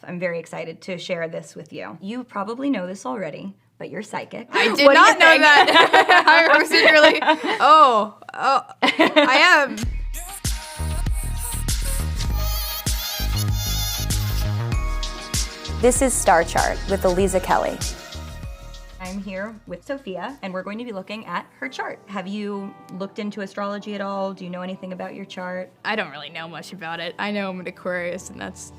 I'm very excited to share this with you. You probably know this already, but you're psychic. I did not know that. I was really, I am. This is Star Chart with Eliza Kelly. I'm here with Sophia, and we're going to be looking at her chart. Have you looked into astrology at all? Do you know anything about your chart? I don't really know much about it. I know I'm an Aquarius, and that's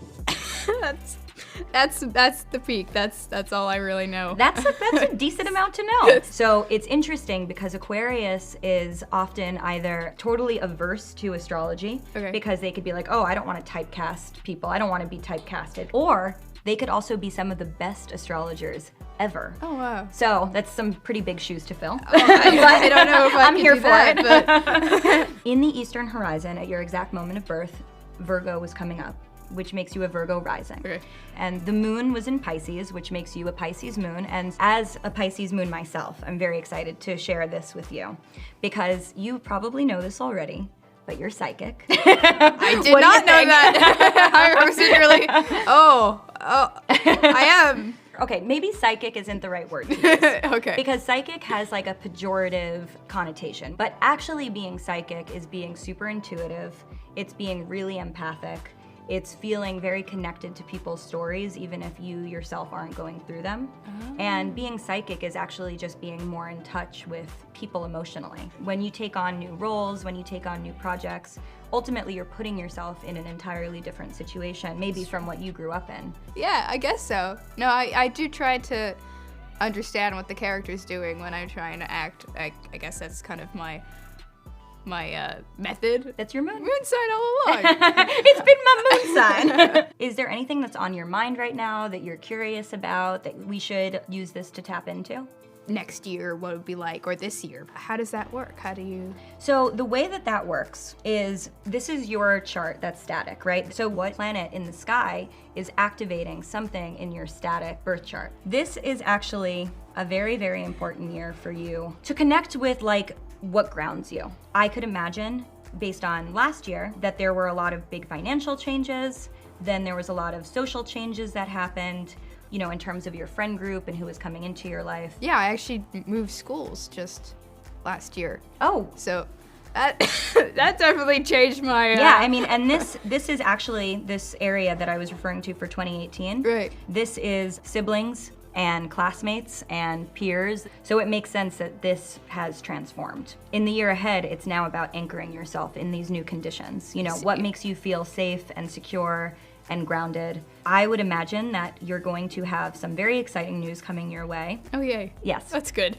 the peak. That's all I really know. That's a decent amount to know. So it's interesting because Aquarius is often either totally averse to astrology, because they could be like, oh, I don't want to typecast people. I don't want to be typecasted. Or they could also be some of the best astrologers ever. Oh, wow. So that's some pretty big shoes to fill. I don't know if I'm here do for that, it. In the Eastern horizon, at your exact moment of birth, Virgo was coming up, which makes you a Virgo rising. Okay. And the moon was in Pisces, which makes you a Pisces moon. And as a Pisces moon myself, I'm very excited to share this with you because you probably know this already, but you're psychic. I did not know that. I was really, I am. Okay, maybe psychic isn't the right word to use. Okay. Because psychic has like a pejorative connotation, but actually being psychic is being super intuitive, it's being really empathic, it's feeling very connected to people's stories even if you yourself aren't going through them. Oh. And being psychic is actually just being more in touch with people emotionally. When you take on new roles, when you take on new projects, ultimately you're putting yourself in an entirely different situation, maybe from what you grew up in. Yeah, I guess so. No, I do try to understand what the character's doing when I'm trying to act. I guess that's kind of my method. That's your moon. Moon sign all along. It's been my moon sign. Is there anything that's on your mind right now that you're curious about that we should use this to tap into? Next year, what it would be like, or this year. How does that work? How do you? So the way that works is this is your chart that's static, right? So what planet in the sky is activating something in your static birth chart? This is actually a very, very important year for you to connect with like what grounds you. I could imagine, based on last year, that there were a lot of big financial changes, then there was a lot of social changes that happened, you know, in terms of your friend group and who was coming into your life. Yeah, I actually moved schools just last year. Oh. So that definitely changed my... Yeah, I mean, and this is actually this area that I was referring to for 2018. Right. This is siblings and classmates and peers. So it makes sense that this has transformed. In the year ahead, it's now about anchoring yourself in these new conditions. You know, what makes you feel safe and secure and grounded. I would imagine that you're going to have some very exciting news coming your way. Oh, yay. Yes. That's good.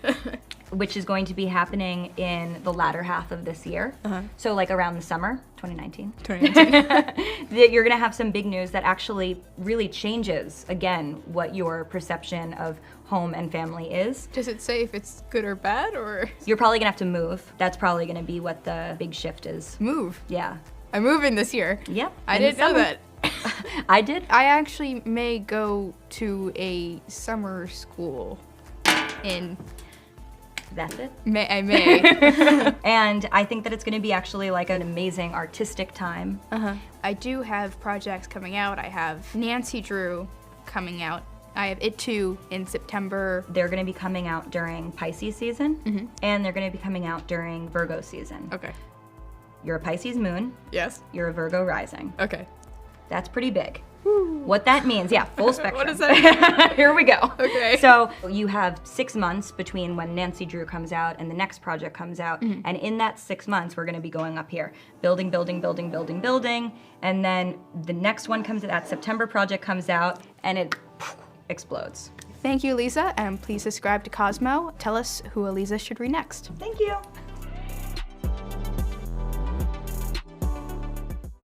Which is going to be happening in the latter half of this year. So like around the summer, 2019. That you're gonna have some big news that actually really changes, again, what your perception of home and family is. Does it say if it's good or bad, or? You're probably gonna have to move. That's probably gonna be what the big shift is. Move? Yeah. I'm moving this year. Yep. I didn't know that. I did. I actually may go to a summer school in... That's it? I may. And I think that it's gonna be actually like an amazing artistic time. I do have projects coming out. I have Nancy Drew coming out. I have It Too in September. They're gonna be coming out during Pisces season, and they're gonna be coming out during Virgo season. Okay. You're a Pisces moon. Yes. You're a Virgo rising. Okay. That's pretty big. What that means, yeah, full spectrum. What does that mean? Here we go. Okay. So you have 6 months between when Nancy Drew comes out and the next project comes out. And in that 6 months, we're gonna be going up here. Building, building, building, building, building. And then the next one comes, that September project comes out and it explodes. Thank you, Eliza, and please subscribe to Cosmo. Tell us who Eliza should read next. Thank you.